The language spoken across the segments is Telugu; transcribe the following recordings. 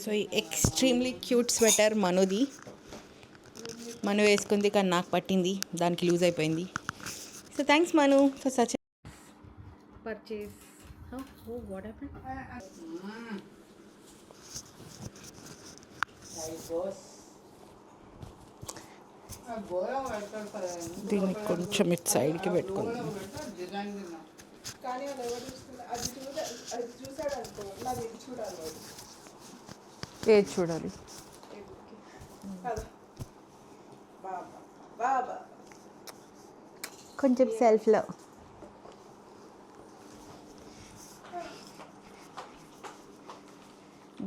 సో ఈ ఎక్స్ట్రీమ్లీ క్యూట్ స్వెటర్ మనుది. మను వేసుకుంది కానీ నాకు పట్టింది, దానికి లూజ్ అయిపోయింది. So thanks Manu for such purchase. What happened? దీన్ని కొంచెం ఇటు సైడ్కి పెట్టుకుందాం. ఏది చూడాలి? కొంచెం సెల్ఫ్లో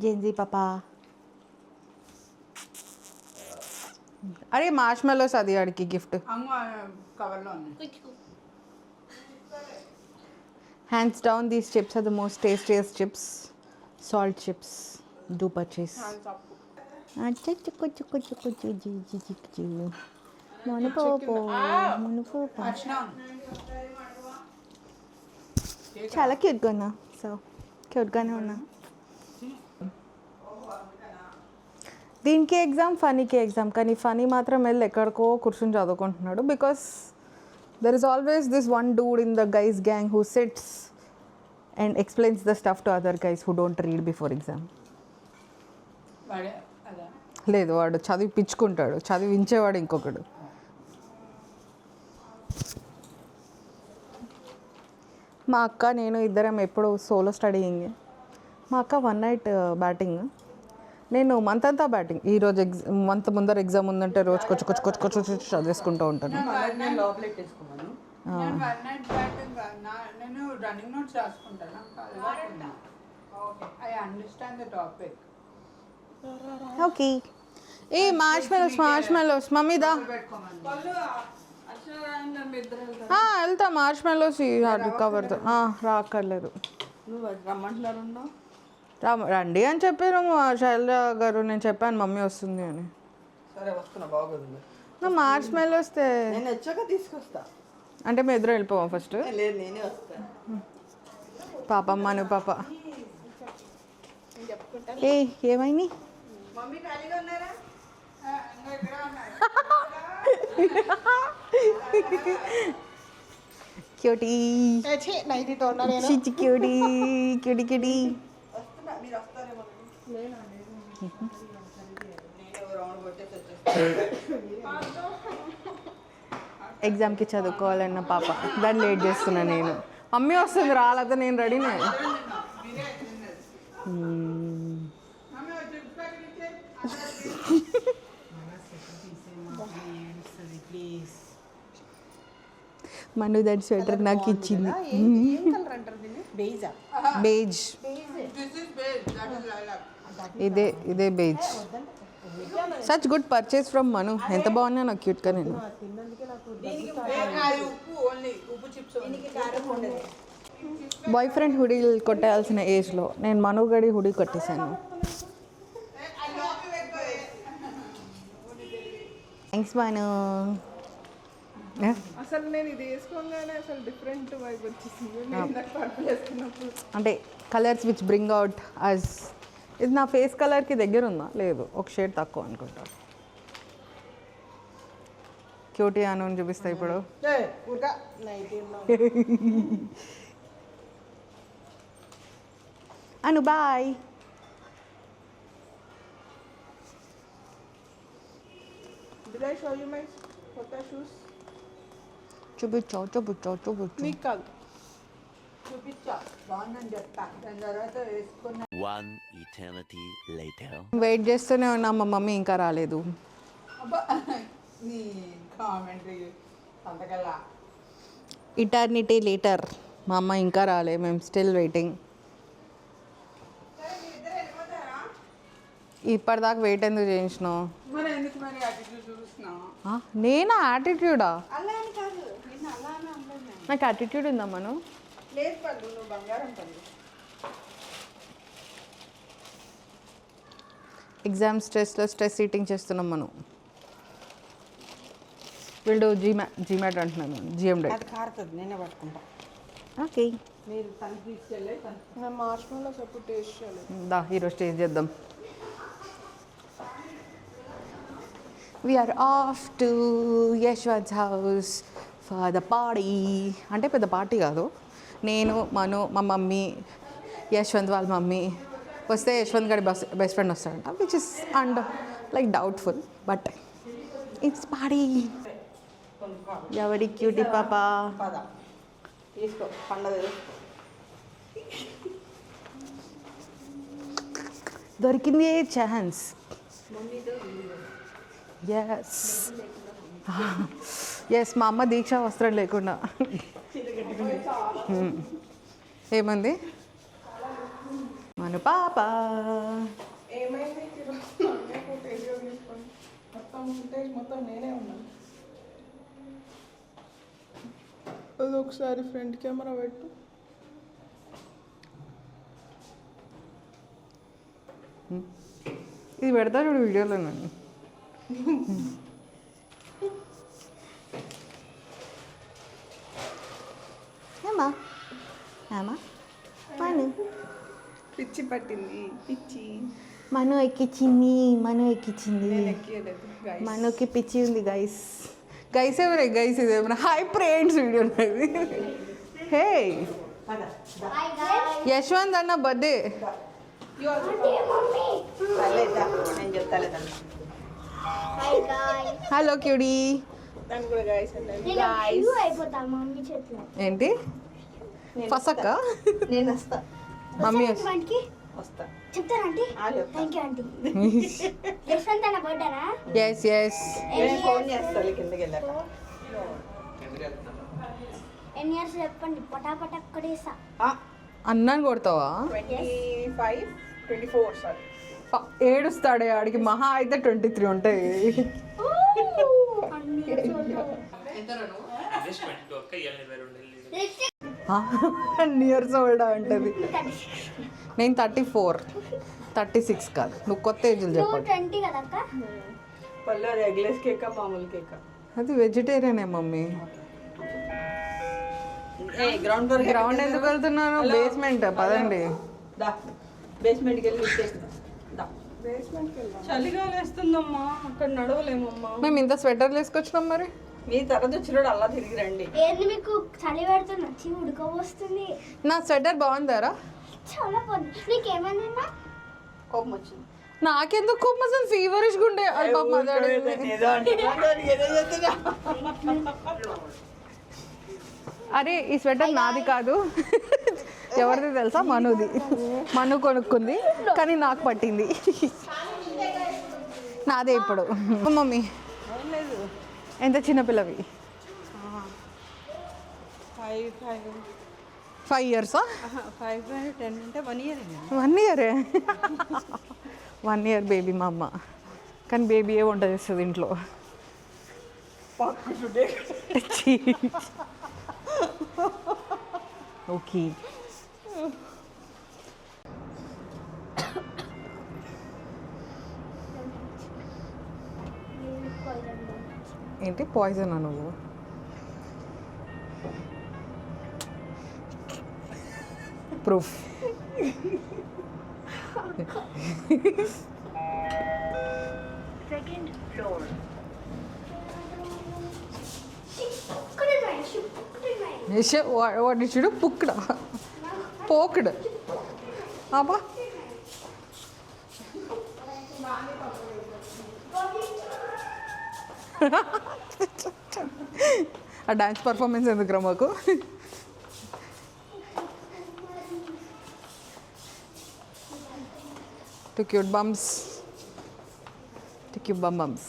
జెన్జీ పాపా. అరే మార్ష్ మెలోస్ అది ఆడికి gift. Hands down these chips are the most tastiest chips. Salt chips. Do purchase. చాలా క్యూట్గా ఉన్నా. సో క్యూట్గానే ఉన్నా. దీనికి ఎగ్జామ్, ఫనీకి ఎగ్జామ్. కానీ ఫనీ మాత్రం వెళ్ళి ఎక్కడికో కూర్చొని చదువుకుంటున్నాడు. Because there is always this one dude in the guys gang who sits and explains the stuff to other guys who don't read before exam. లేదు, వాడు చదివిపించుకుంటాడు, చదివించేవాడు ఇంకొకడు. మా అక్క నేను ఇద్దరం ఎప్పుడు సోలో స్టడీయింగ్. మా అక్క 1 night బ్యాటింగ్, నేను మంత్ అంతా బ్యాటింగ్. ఈరోజు మంత్ ముందర ఎగ్జామ్ ఉందంటే రోజు కొంచెం చదివేసుకుంటూ ఉంటాను. ఓకే. ఏ మార్ష్ మెలోస్ మమ్మీ దా వెళ్తా. మార్ష్ మెలోస్ కవర్తో రాక్కర్లేదు. రండి అని చెప్పారు శైలజ గారు. నేను చెప్పాను మమ్మీ వస్తుంది అని. నా మార్చ్ మెలో వస్తే అంటే మేము ఇద్దరు వెళ్ళిపోవా ఫస్ట్? పాప మను పాప. ఏమైంది? Cutie cutie cutie cutie. ఎగ్జామ్కి చదువుకోవాలన్న పాప, దాన్ని లేట్ చేస్తున్నా నేను. మమ్మీ వస్తుంది రాలేదా? నేను రెడీనే. మను దాని స్వెటర్ నాకు ఇచ్చింది. బేజ్. ఇదే beige. Such good purchase from Manu. ఎంత బాగున్నా నాకు క్యూట్గా. నేను బాయ్ ఫ్రెండ్ హుడీలు కొట్టేయాల్సిన ఏజ్లో నేను మను గడి హుడీ కొట్టేశాను. థ్యాంక్స్ మను. అసలు నేను ఇది వేసుకోగానే అసలు డిఫరెంట్ వైబ్ వచ్చేసింది అంటే కలర్స్ విచ్ బ్రింగ్ అవుట్ అస్. ఇది నా ఫేస్ కలర్కి దగ్గర ఉందా? లేదు, ఒక షేడ్ తక్కువ అనుకుంటా. క్యూటీ అను చూపిస్తా ఇప్పుడు. Anu bye. Did I show you my కొత్త షూస్? చూపించావు. మీకు కాదు, వెయిట్ చేస్తూనే ఉన్నా, మా మమ్మీ ఇంకా రాలేదు. Eternity later. మా అమ్మ ఇంకా రాలే, మేము స్టిల్ వెయిటింగ్. ఇప్పటిదాకా వెయిట్ ఎందుకు చేయించినావు? నేనా యాటిట్యూడా? నాకు యాటిట్యూడ్ ఉందా మను? ఎగ్జామ్ స్ట్రెస్లో స్ట్రెస్ ఈటింగ్ చేస్తున్నాం మనం. వీళ్ళు జీమాట్ అంటున్నాను, జిఎం డైట్. నేనే పట్టుకుంటా. ఓకే, మీరు మార్ష్ మెలోస్ ఎప్పుడు టేస్ట్ చేయలేదు. దా ఈరోజు టేస్ట్ చేద్దాం. we are off to Yashwant's house for the party. అంటే పెద్ద పార్టీ కాదు, నేను మను మా మమ్మీ యశ్వంత్ వాళ్ళ మమ్మీ వస్తే యశ్వంత్ గారి బెస్ట్ ఫ్రెండ్ వస్తాడంట, which is and like doubtful, but it's party. ఎవరి క్యూటీ పాపా పద తీసుకో పండగ. దొరికింది ఛాన్స్. ఎస్ మా అమ్మ దీక్ష వస్త్రం లేకుండా. ఏమంది మన పాప? ఏమైంది మొత్తం నేనే ఉన్నాను. అది ఒకసారి ఫ్రంట్ కెమెరా పెట్టు. ఇది పెడతా చూడు వీడియోలో నన్ను. ఏమా ఏమా మను పిచ్చి పట్టింది పిచ్చి. మను ఎక్కించింది, మను ఎక్కించింది. నేను ఎక్కియలేదు guys. మనకి పిచ్చి ఉంది గైస్. గైస్ ఎవరే గైస్? ఇది ఏమన్నా హై ఫ్రెండ్స్ వీడియో ఇది. హే యశ్వంత్ అన్న బర్త్డే. నేను చెప్తాలేదా హలో క్యూడీ. దాన్ని కూడా గాయస్ అంటే ఏంటి ఫసక్క? నేను వస్తా. మమ్మీ వస్తా చెప్తారంటే థ్యాంక్ యూ ఆంటీ. యశ్వంత్ అన్న బర్త్డేనా? Yes yes. నేను ఫోన్ చేస్తాను కిందకి వెళ్ళాక. ఎన్ని ఇయర్స్ చెప్పండి, పటాపట కొడేసా. అన్నాన్ని కొడతావా? 25 24 సారీ. ఏడుస్తాడే ఆడికి, మహా అయితే 23 ఉంటాయి. అన్ని ఇయర్స్ ఓల్డ్ అంటది. నేను 34 36 కాదు, నువ్వు కొత్త ఏజ్లు చెప్పాలి. 20 కదా అక్క? పళ్ళు రెగ్యులర్ కేక్ మామూలు కేక్? అది వెజిటేరియనే మమ్మీ. Ground floor. గ్రౌండ్ ఎందుకు వెళ్తున్నాను? బేస్మెంట్ పదండి. బేస్మెంట్కి వెళ్ళి దా. చలిగాలి వేస్తుందమ్మా, అక్కడ నడవలేమమ్మా. మేము ఇంత స్వెటర్లు వేసుకొచ్చినాం మరి. మీ తర్వాత వచ్చినాడు అలా తిరిగి రండి. ఏంది మీకు చలి పెడుతుంది, వచ్చి ఉడకపోస్తుంది. నా స్వెటర్ బాగుందారా? చాలా బాగుంది. నీకేమైందన్నా? కోపం వచ్చింది. నాకెందుకు కోపం అసలు? ఫీవరిష్గా ఉండే. అది పాపం మాట్లాడేది. అరే ఈ స్వెటర్ నాది కాదు, ఎవరిది తెలుసా? మనుది. మను కొనుక్కుంది కానీ నాకు పట్టింది. నాదే ఇప్పుడు. మమ్మీ ఎంత చిన్నపిల్లవి? 5 years? 5 10 అంటే 1 year. 1 year? 1 year బేబీ మా అమ్మ. కానీ బేబీ ఏ వంట చేస్తుంది ఇంట్లో. ఓకే. ఏంటి పాయిజన్ నువ్వు? ప్రూఫ్. Second floor. వాటి చూడు పుక్కడ పోకుడు అబ్బా. ఆ డాన్స్ పర్ఫార్మెన్స్ ఎందుకురా మాకు? Two cute bums, two cute bums.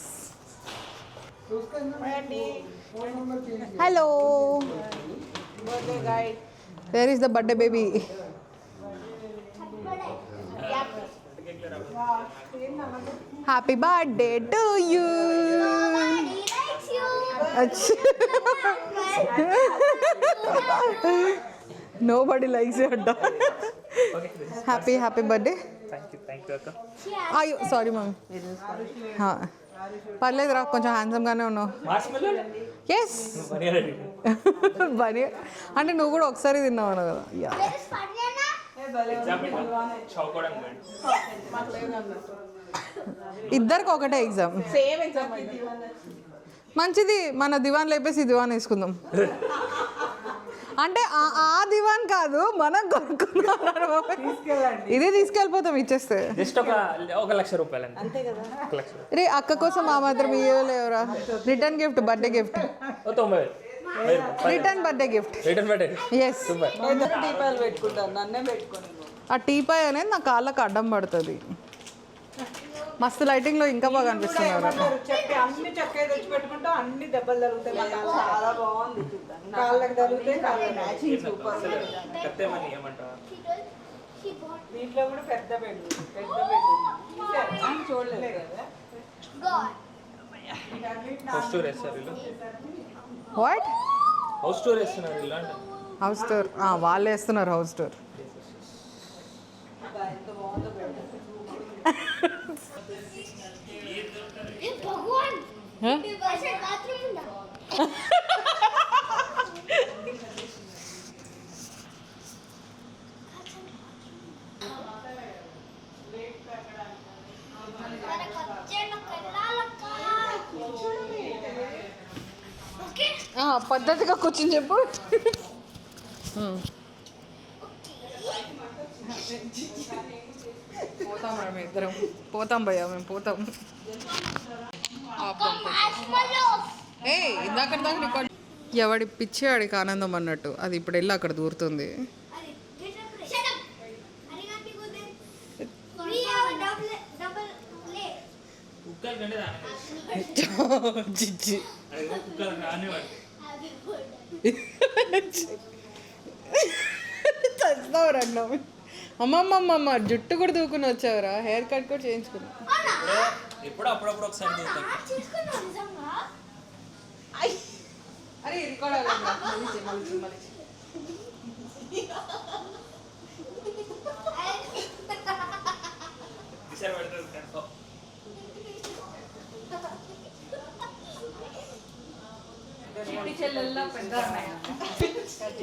Hello, where is the birthday baby? Happy birthday to you. Nobody likes you అంట. Happy birthday. అయ్యో సారీ మమ్మీ. పర్లేదురా, కొంచెం హ్యాండ్సమ్గానే ఉన్నావు. ఎస్ బనీ అంటే నువ్వు కూడా ఒకసారి తిన్నావు కదా. భలే ఎగ్జామ్ ఉంది. దివానే. చౌకోవడం పోయింది. మాకు లేదు అన్నట్టు. ఇద్దరికి ఒకటే ఎగ్జామ్. సేమ్ ఎగ్జామ్ అయింది. మంచిది, మన దివాన్ లేపేసి ఈ దివాన్ వేసుకుందాం. అంటే ఆ దివాన్ కాదు, మనం కొనుక్కుందాం. తీసుకెళ్ళండి. ఇదే తీసుకెళ్ళిపోతాం ఇచ్చేస్తే. జస్ట్ ఒక 1,00,000 రూపాయలు అంతే. అంతే కదా. 1,00,000. రే అక్క కోసం ఆ మాత్రం ఇవ్వలేవురా. Return gift, birthday gift, 90,000. Return birthday gift. Return పెట్టే ఎస్. సూపర్. దీపాలు పెట్టుకుంటాను, నన్నే పెట్టుకోను. ఆ టీపాయ్ అనేది నా కాళ్ళకు అడ్డం పడుతుంది. మస్తు లైటింగ్లో ఇంకా బాగా అనిపిస్తున్నారు. చెక్క అన్ని చెక్క తెచ్చి పెట్టుకుంటా, అన్ని దెబ్బలు తగులుతాయి. చాలా బాగుంది చూద్దాం. కాళ్ళకి తగులుతాయి, కాళ్ళకి మ్యాచింగ్ సూపర్. కత్తే మనీ ఏమంటావా? దీంట్లో కూడా పెద్ద బెడ్ చూడలేదు కదా. హౌస్ టూర్ వేస్తారు వీళ్ళు. వాట్? హౌస్ టూర్ వేస్తున్నారు వీళ్ళు అంట. హౌస్ టూర్ వాళ్ళు వేస్తున్నారు హౌస్ టూర్. ఎంత బాగుందో బెడ్. భగవాన్ బాత్రూమ్ ఉందా? పద్ధతిగా కూర్చొని చెప్పు. పోతాం రా, మేము ఇద్దరం పోతాం భయ్యా, మేము పోతాం. ఏ ఇందాక రికార్డ్. ఎవడి పిచ్చి ఆడికి ఆనందం అన్నట్టు అది ఇప్పుడు వెళ్ళి అక్కడ దూరుతుంది. కుక్కలు కంటే చిచ్చి కుక్కలు రానివాడు. అమ్మమ్మమ్మ జుట్టు కూడా దూకుని వచ్చావురా, హెయిర్ కట్ కూడా చేయించుకున్నా. ఎప్పుడో అప్పుడప్పుడు ఒకసారి దూకుతాం. అరే రికార్డ్ ఈసారి పెడతారు కన్ఫర్మ్. చెల్లెల్లా పెద్ద కట్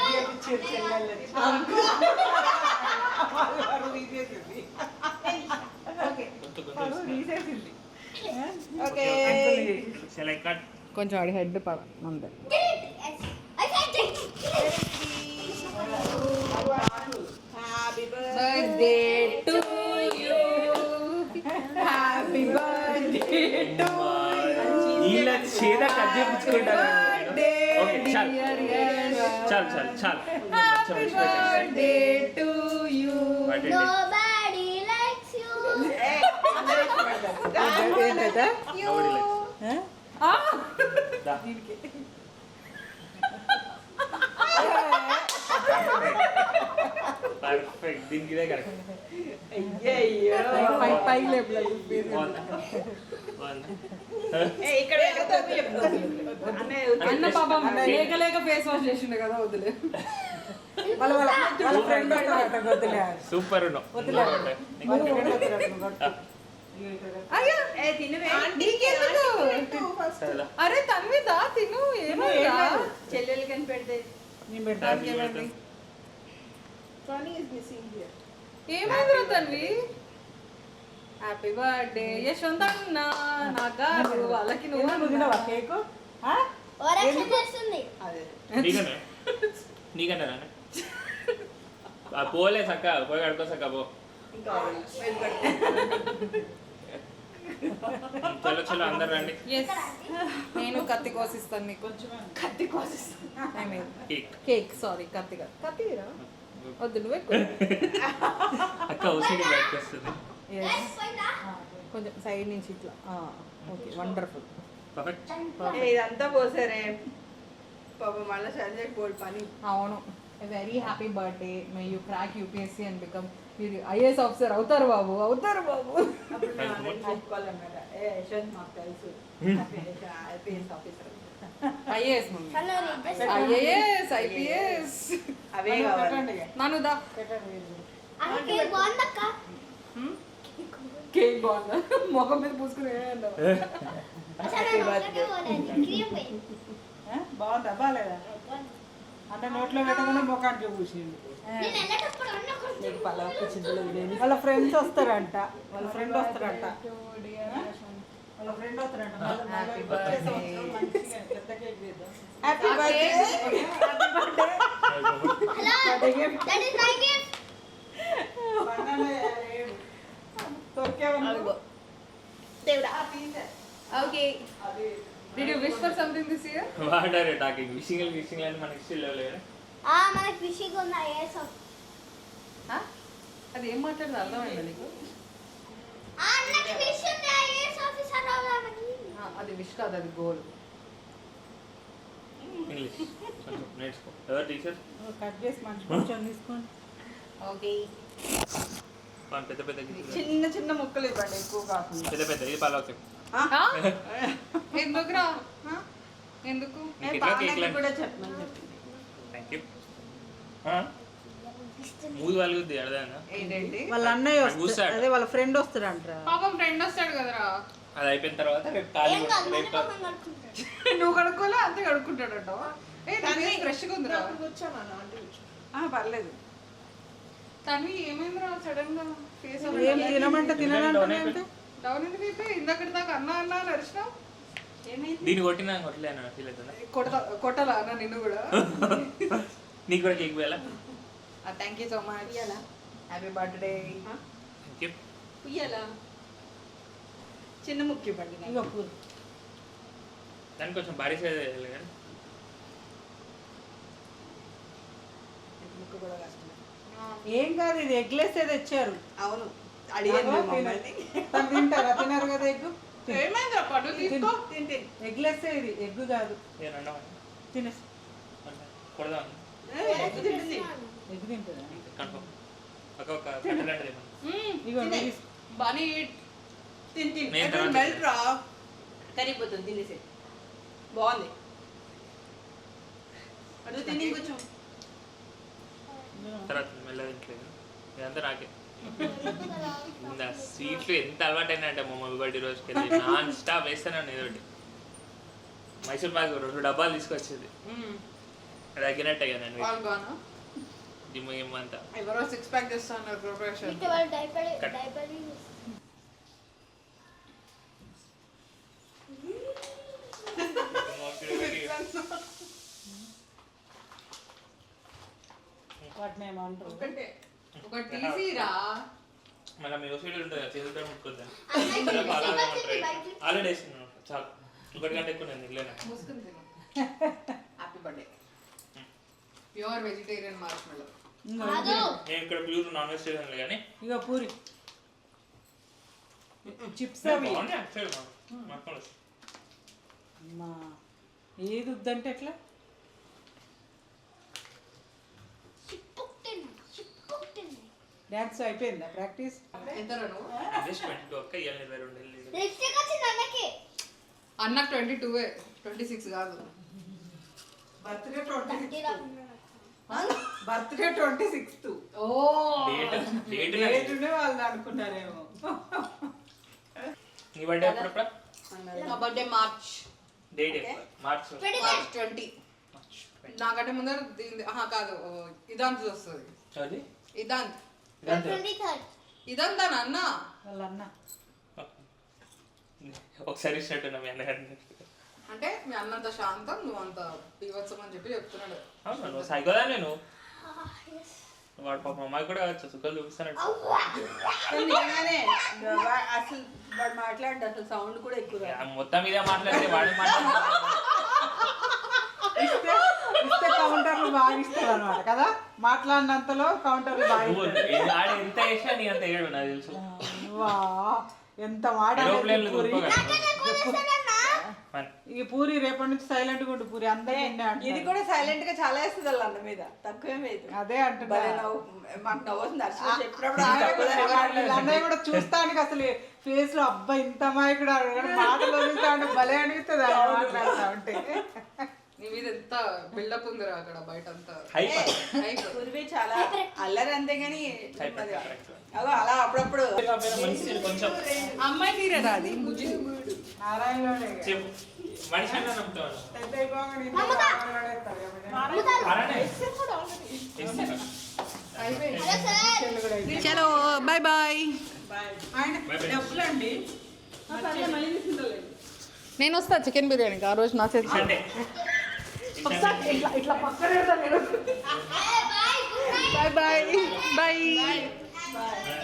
చేయించారు చెల్లెళ్ళని. తీసేసింది. తీసేసింది. ఓకే. Shall I cut? కొంచెం ఆడి హెడ్ పడ అంతే. Happy birthday to you, happy birthday to వీళ్ళ చేత కట్ చేయించుకుంటారు. ఓకే చాలు చాలు చాలు చాలు. Happy birthday to you. Nobody likes you. Perfect, దీనికి ఇదే కరెక్ట్. అయ్యయ్యో. పైకి లేపలేదు. ఇక్కడ అన్న పాపం లేక లేక ఫేస్ వాష్ చేసిండు కదా, వదిలే. వాళ్ళ ఫ్రెండ్ సూపర్ అరే తన్విదా తిను, ఏమైందా? చెల్లెలు కని పెడితే ఏమైందిరా తన్వి? హ్యాపీ బర్త్డే యశ్వంత్ అన్న, నా గారు వాళ్ళకి నువ్వు కేకు ఓరక్షణ చేస్తుంది. నీకన్నా నీకన్నా పోలే సక్క పోయి కడుకో సక్క పో. చలో చలో అందరు రండి. నేను కత్తి కోసిస్తాను నీకు. కత్తి కోసిస్తాను. కేక్ సారీ కత్తిగా కత్తిరా వద్దు, నువ్వే అక్క ఓసిడి బయటకు వస్తుంది. కొంచెం సైడ్ నుంచి ఇట్లా. Okay wonderful. పర్ఫెక్ట్. ఇదంతా పోసారే పాప, మళ్ళీ సంజయ్ పోల్ పని. అవును. Very happy birthday, may you crack UPSC and become మీరు ఐఏఎస్ ఆఫీసర్ అవుతారు బాబు, అవుతారు బాబు. అప్పుడు నేను చెప్పుకోవాలన్నమాట. యశ్వంత్ మాకు తెలుసు IPS officer. IAS IAS IPS అవే కావాలి. నన్ను దా అందుకే బాగుందక్క. కేక్ బాగుందా? ముఖం మీద పూసుకునే అసలు నా మొక్కకే పోలేదు. క్రీమ్ పోయింది. బాగుందా బాగాలేదా? అంటే నోట్లో పెట్టకుండా ముఖానికి పూసిండు. నేను వెళ్ళేటప్పుడు అన్నప్పుడు నీకు పలాకు చింతలు వాళ్ళ ఫ్రెండ్స్ వస్తారంట. వాళ్ళ ఫ్రెండ్ వస్తారంట. వాళ్ళ ఫ్రెండ్ వస్తారంట. Happy birthday. Happy birthday. Hello that is my gift. Okay. Did you wish for something this year? What are you talking? Wishing అని మనకి స్టిల్ లేవు. మనకి ఫిషింగ్ ఉంది ఐఎస్ అది ఏం మాట్లాడదు అర్థమైందా నీకు? అన్నకి ఫిష్ ఉంది ఐఎస్ ఆఫీసర్ అవ్వాలని. అది విష్ కాదు, అది గోల్. ఇంగ్లీష్ కొంచెం నేర్చుకో. ఎవరు టీచర్? కట్ చేసి మంచి కొంచెం తీసుకోండి. ఓకే. పెద్ద పెద్ద గిఫ్ట్. చిన్న చిన్న ముక్కలు ఇవ్వండి, ఎక్కువ కాకుండా. పెద్ద పెద్ద ఇది పలావ్ కేక్. ఎందుకురా? ఎందుకు? నీకు ఇట్లా కేక్ బాగా కూడా చెప్పమని చెప్పింది. థాంక్యూ. మూడు వాళ్ళుద్ది అర్థమైందా? ఏంటండి? వాళ్ళ అన్నయ్య కూర్చోడు. వస్తాడు, అదే వాళ్ళ ఫ్రెండ్ వస్తాడంట. పాపం ఫ్రెండ్ వస్తాడు కదరా. అది అయిపోయిన తర్వాత రేపు ఖాళీ ఏం కాదు మళ్ళీ రేపు మొహం కడుక్కుంటాడు. నువ్వు కడుక్కోలే, అంతే కడుక్కుంటాడంట. ఫ్రెష్గా ఉందిరా. పర్లేదు. తను ఏమైందిరా సడన్ గా ఫేస్ ఏం తినమంటే తినడంటే డౌన్ ఎందుకు అయిపోయి ఇందాక దాకా అన్నా అన్నా నడిచినావు. దీన్ని కొట్టినా కొట్టలేను ఫీల్ అవుతుందా? కొట్టాలా అన్న నిన్ను కూడా? నీకు కూడా కేక్ వేయాలా? Thank you so much. Happy birthday. Thank you. చిన్న ముక్కి ఇవ్వండి. ఇగో పూలు. దానికి కొంచెం భారీ సైజ్ వేయాలి కానీ ముక్కు కూడా కష్టమే. ఏం కాదు, ఇది ఎగ్లెస్ తెచ్చారు. అవును తను తింటారా? తినరు కదా ఎగ్గు. ఏమైందిరా? పడు తీసుకో. ఎగ్లెస్ ఇది, ఎగ్గు కాదు. ఏమన్నా తినేసి కొడదాం ఎగ్గు తింటుందా? కన్ఫర్మ్ ఒక కట్టలాంటిది ఇగో బనీ నేను తర్వాత కరిగిపోతుంది. తినేసి బాగుంది. అడుగు తిని కొంచెం. తర్వాత మెల్లగా తింటలేదు ఇదంతా నాకే. స్వీట్లు ఎంత అలవాటైనా అంటే మా మమ్మీ బర్త్డే రోజుకి వెళ్ళి నాన్ స్టాప్ వేస్తాను ఏదోటి. మైసూర్ పాక్ 2 డబ్బాలు తీసుకొచ్చేది. తగ్గినట్టే కదా నేను జిమ్ గిమ్ అంతా. ఎవరో 6 ప్యాక్ చేస్తున్నారు ప్రిపరేషన్. ఇంకా వాళ్ళు డైపర్ వాటిని ఏమంటారు? ఒకటి తీసిరా. మళ్ళీ మీ వసూలు ఉంటుంది చేతులతో ముట్టుకుంటాను. ఆల్రెడీ వేస్తున్నాను చాలు. 1 గంట ఎక్కువ నేను తినలేను. మూసుకుని తిను. Happy birthday. Pure vegetarian మార్ష్మెల్లో. నేను ఇక్కడ ప్యూర్ నాన్ వెజిటేరియన్ కానీ ఇగో పూరి చిప్స్ అవి. బాగున్నాయి యాక్చువల్గా మొత్తం. అమ్మా, ఏది వద్దంటే ఎట్లా? డాన్స్ అయిపోయిందా ప్రాక్టీస్? ఎంతలో జస్ట్ 22 ఒక్క ఇవాళ 22 వెళ్ళి లిప్స్టిక్ వచ్చింది అన్నకి. అన్నకు 22 26 కాదు. Birthday 26th. ఓ డేట్ వాళ్ళు అనుకున్నారేమో. నీ బర్త్డే ఎప్పుడప్పుడు? నా బర్త్డే మార్చ్ డేట్ మార్చ్ 20. నాకంటే ముందర కాదు ఇదాంత్ వస్తుంది. అది ఇదాంత్ 23rd. ఇదంతా అన్న వాళ్ళ అన్న ఒకసారి ఇచ్చినట్టున్నా మీ అన్నగారిని. అంటే మీ అన్నంత శాంతం నువ్వు అంత పీవత్సం అని చెప్పి చెప్తున్నాడు. అవును నువ్వు సైకోదా నేను వాడు పాప అమ్మాయి కూడా సుఖాలు చూపిస్తానట్టు. నిజంగానే అసలు వాడు మాట్లాడు అసలు సౌండ్ కూడా ఎక్కువ మొత్తం మీద మాట్లాడితే వాడి ఇస్తే కౌంటర్లు బాగా ఇస్తారు అనమాట కదా. మాట్లాడినంతలో కౌంటర్లు బాగా ఆడ ఎంత వేసినా నీ అంత ఏడు నాకు తెలుసు. వా ఎంత మాట్లాడలేదు పూరి. ఈ పూరి రేపటి నుంచి సైలెంట్ గా ఉండు పూరి. అందరూ ఇది కూడా సైలెంట్ గా చాలా వేస్తుంది వాళ్ళ అన్న మీద, తక్కువేమైతే. అదే అంటున్నా. మాకు నవ్వుతుంది అన్నయ్య కూడా చూస్తానికి అసలు ఫేస్ లో అబ్బా ఇంత అమాయకుడు మాటలు వదులుతాడు భలే అనిపిస్తుంది అలా మాట్లాడుతా ఉంటే. నీ మీద ఎంత బిల్డప్ ఉందిరా అక్కడ బయట అంతా. పూర్వీ చాలా అల్లరి అంతేగాని అలా అప్పుడప్పుడు కొంచెం అమ్మాయి తీరేరా అది నారాయణలోనే ఇక. చెప్పు మనిషి అన్న నమ్ముతాను పెద్ద అయిపోగానే ఇంట్లో నమ్ముతా. నారాయణలోనే ఇస్తారు కాబట్టి. అలానే హలో సార్ చెల్లి కూడా అయితే. చలో బాయ్ బాయ్. ఆయన Bye bye. డబ్బులండి నేను వస్తా చికెన్ బిర్యానీకి ఆ రోజు నా చేతి సండే ఇట్లా ఇట్లా పక్కన పెడతా నేను. Bye good night bye bye bye. Bye.